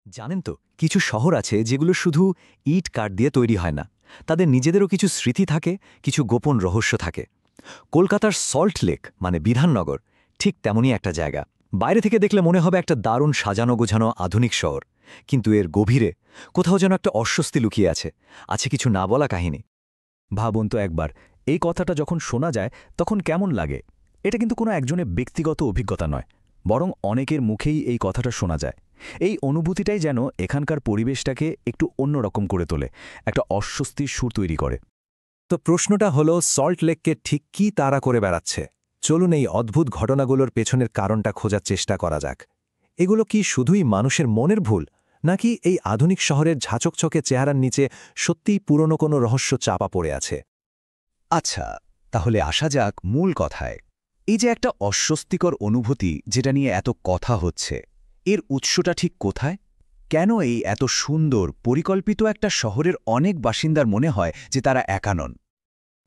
জানেন তো, কিছু শহর আছে যেগুলো শুধু ইট কাঠ দিয়ে তৈরি হয় না, তাদের নিজেদেরও কিছু স্মৃতি থাকে, কিছু গোপন রহস্য থাকে। কলকাতার সল্ট লেক মানে বিধাননগর ঠিক তেমনই একটা জায়গা। বাইরে থেকে দেখলে মনে হবে একটা দারুণ সাজানো গোছানো আধুনিক শহর, কিন্তু এর গভীরে কোথাও যেন একটা অস্বস্তি লুকিয়ে আছে কিছু না বলা কাহিনী। ভাবুন তো একবার, এই কথাটা যখন শোনা যায় তখন কেমন লাগে? এটা কিন্তু কোনো একজনের ব্যক্তিগত অভিজ্ঞতা নয়, বরং অনেকের মুখেই এই কথাটা শোনা যায়। এই অনুভূতিটাই যেন এখানকার পরিবেশটাকে একটু অন্যরকম করে তোলে, একটা অস্বস্তির সুর তৈরি করে। তো প্রশ্নটা হলো, সল্ট লেককে ঠিক কী তাড়া করে বেড়াচ্ছে? চলুন এই অদ্ভুত ঘটনাগুলোর পেছনের কারণটা খোঁজার চেষ্টা করা যাক। এগুলো কি শুধুই মানুষের মনের ভুল, নাকি এই আধুনিক শহরের ঝাঁচকচকে চেহারার নিচে সত্যিই পুরনো কোনো রহস্য চাপা পড়ে আছে? আচ্ছা, তাহলে আসা যাক মূল কথায়। এই যে একটা অস্বস্তিকর অনুভূতি যেটা নিয়ে এত কথা হচ্ছে, এর উৎসটা ঠিক কোথায়? কেন এই এত সুন্দর পরিকল্পিত একটা শহরের অনেক বাসিন্দার মনে হয় যে তারা একা নন?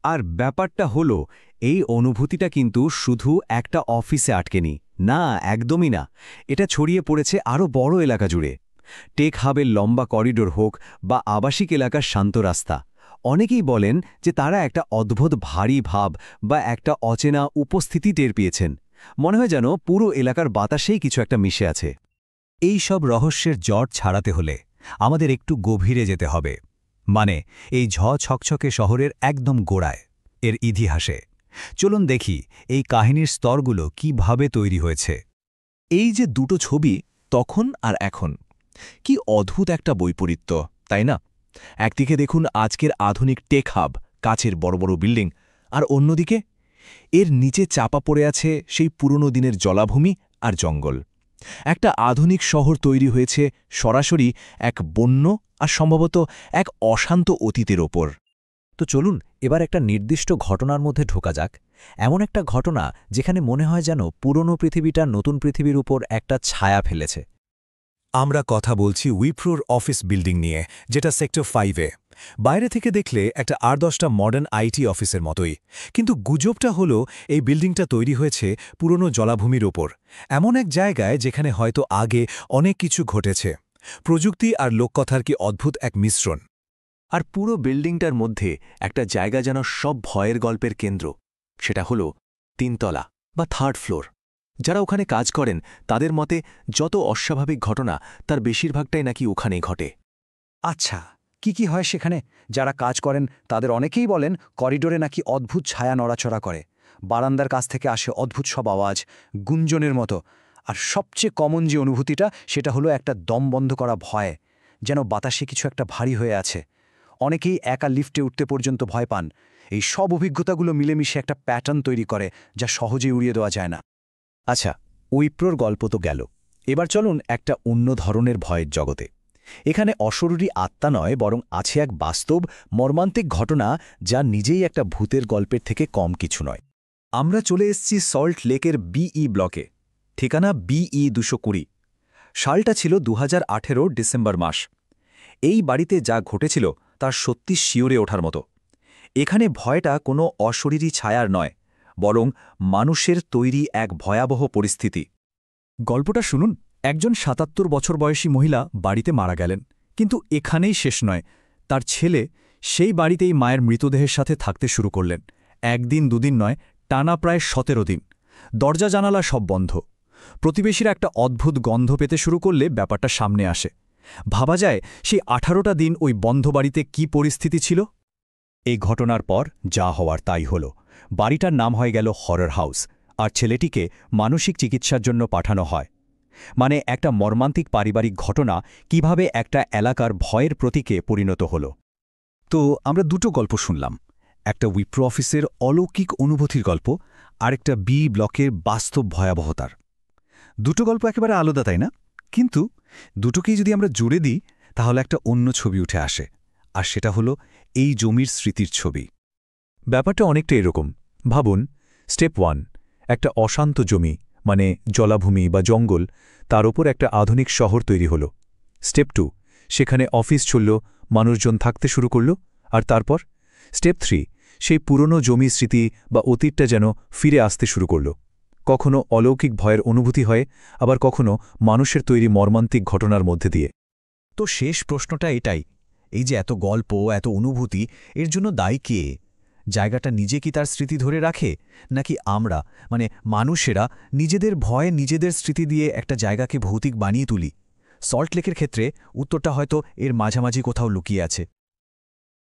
আর ব্যাপারটা হলো, এই অনুভূতিটা কিন্তু শুধু একটা অফিসে আটকেনি, না, একদমই না। এটা ছড়িয়ে পড়েছে আরও বড় এলাকা জুড়ে। টেক হাবের লম্বা করিডোর হোক বা আবাসিক এলাকার শান্ত রাস্তা, অনেকেই বলেন যে তারা একটা অদ্ভুত ভারী ভাব বা একটা অচেনা উপস্থিতি টের পেয়েছেন। মনে হয় যেন পুরো এলাকার বাতাসেই কিছু একটা মিশে আছে। এই সব রহস্যের জট ছাড়াতে হলে আমাদের একটু গভীরে যেতে হবে, মানে এই ছকছকে শহরের একদম গোড়ায়, এর ইতিহাসে। চলুন দেখি এই কাহিনীর স্তরগুলো কিভাবে তৈরি হয়েছে। এই যে দুটো ছবি, তখন আর এখন, কি অদ্ভুত একটা বৈপরীত্য, তাই না? একদিকে দেখুন আজকের আধুনিক টেক হাব, কাচের বড় বড় বিল্ডিং, আর অন্যদিকে এর নিচে চাপা পড়ে আছে সেই পুরনো দিনের জলাভূমি আর জঙ্গল। একটা আধুনিক শহর তৈরি হয়েছে সরাসরি এক বন্য আর সম্ভবত এক অশান্ত অতীতের ওপর। তো চলুন এবার একটা নির্দিষ্ট ঘটনার মধ্যে ঢোকা যাক, এমন একটা ঘটনা যেখানে মনে হয় যেন পুরনো পৃথিবীটা নতুন পৃথিবীর উপর একটা ছায়া ফেলেছে। আমরা কথা বলছি উইপ্রোর অফিস বিল্ডিং নিয়ে, যেটা সেক্টর 5-এ। বাইরে থেকে দেখলে একটা ৮-১০টা মডার্ন আইটি অফিসের মতোই, কিন্তু গুজবটা হলো এই বিল্ডিংটা তৈরি হয়েছে পুরনো জলাভূমির ওপর, এমন এক জায়গায় যেখানে হয়তো আগে অনেক কিছু ঘটেছে। প্রযুক্তি আর লোককথার কি অদ্ভুত এক মিশ্রণ। আর পুরো বিল্ডিংটার মধ্যে একটা জায়গা যেন সব ভয়ের গল্পের কেন্দ্র, সেটা হলো ৩ তলা বা 3rd ফ্লোর। যারা ওখানে কাজ করেন তাদের মতে যত অস্বাভাবিক ঘটনা তার বেশিরভাগটাই নাকি ওখানেই ঘটে। আচ্ছা, কি হয় সেখানে? যারা কাজ করেন তাদের অনেকেই বলেন করিডোরে নাকি অদ্ভুত ছায়া নড়াচড়া করে, বারান্দার কাছ থেকে আসে অদ্ভুত সব আওয়াজ, গুঞ্জনের মতো। আর সবচেয়ে কমন যে অনুভূতিটা, সেটা হলো একটা দম বন্ধ করা ভয়, যেন বাতাসে কিছু একটা ভারী হয়ে আছে। অনেকেই একা লিফটে উঠতে পর্যন্ত ভয় পান। এই সব অভিজ্ঞতাগুলো মিলেমিশে একটা প্যাটার্ন তৈরি করে, যা সহজেই উড়িয়ে দেওয়া যায় না। আচ্ছা, উইপ্রোর গল্প তো গেল, এবার চলুন একটা অন্য ধরনের ভয়ের জগতে। এখানে অশরীরী আত্মা নয়, বরং আছে এক বাস্তব মর্মান্তিক ঘটনা, যা নিজেই একটা ভূতের গল্পের থেকে কম কিছু নয়। আমরা চলে এসেছি সল্ট লেকের বিই ব্লকে, ঠিকানা বিই 220। সালটা ছিল 2018 ডিসেম্বর মাস। এই বাড়িতে যা ঘটেছিল তা সত্যি শিউরে ওঠার মতো। এখানে ভয়টা কোনো অশরীরী ছায়ার নয়, বরং মানুষের তৈরি এক ভয়াবহ পরিস্থিতি। গল্পটা শুনুন। একজন ৭৭ বছর বয়সী মহিলা বাড়িতে মারা গেলেন, কিন্তু এখানেই শেষ নয়। তার ছেলে সেই বাড়িতেই মায়ের মৃতদেহের সাথে থাকতে শুরু করলেন। একদিন দুদিন নয়, টানা প্রায় ১৭ দিন। দরজা জানালা সব বন্ধ। প্রতিবেশীরা একটা অদ্ভুত গন্ধ পেতে শুরু করলে ব্যাপারটা সামনে আসে। ভাবা যায় সেই ১৮টা দিন ওই বন্ধ বাড়িতে কী পরিস্থিতি ছিল। এই ঘটনার পর যা হওয়ার তাই হল। বাড়িটার নাম হয়ে গেল হরর হাউস, আর ছেলেটিকে মানসিক চিকিৎসার জন্য পাঠানো হয়। মানে একটা মর্মান্তিক পারিবারিক ঘটনা কিভাবে একটা এলাকার ভয়ের প্রতীকে পরিণত হল। তো আমরা দুটো গল্প শুনলাম, একটা উইপ্রো অফিসের অলৌকিক অনুভূতির গল্প, আর একটা বি ব্লকের বাস্তব ভয়াবহতার। দুটো গল্প একেবারে আলাদা, তাই না? কিন্তু দুটোকেই যদি আমরা জুড়ে দিই, তাহলে একটা অন্য ছবি উঠে আসে, আর সেটা হলো এই জমির স্মৃতির ছবি। ব্যাপারটা অনেকটা এরকম। ভাবুন, স্টেপ 1, একটা অশান্ত জমি, মানে জলাভূমি বা জঙ্গল, তার ওপর একটা আধুনিক শহর তৈরি হল। স্টেপ 2, সেখানে অফিস চলল, মানুষজন থাকতে শুরু করল। আর তারপর স্টেপ 3, সেই পুরনো জমি স্মৃতি বা অতীতটা যেন ফিরে আসতে শুরু করল। কখনো অলৌকিক ভয়ের অনুভূতি হয়, আবার কখনো মানুষের তৈরি মর্মান্তিক ঘটনার মধ্যে দিয়ে। তো শেষ প্রশ্নটা এটাই, এই যে এত গল্প, এত অনুভূতি, এর জন্য দায়ী কে? জায়গাটা নিজে কি তার স্মৃতি ধরে রাখে, নাকি আমরা মানে মানুষেরা নিজেদের ভয়ে নিজেদের স্মৃতি দিয়ে একটা জায়গাকে ভৌতিক বানিয়ে তুলি? সল্টলেকের ক্ষেত্রে উত্তরটা হয়তো এর মাঝামাঝি কোথাও লুকিয়ে আছে।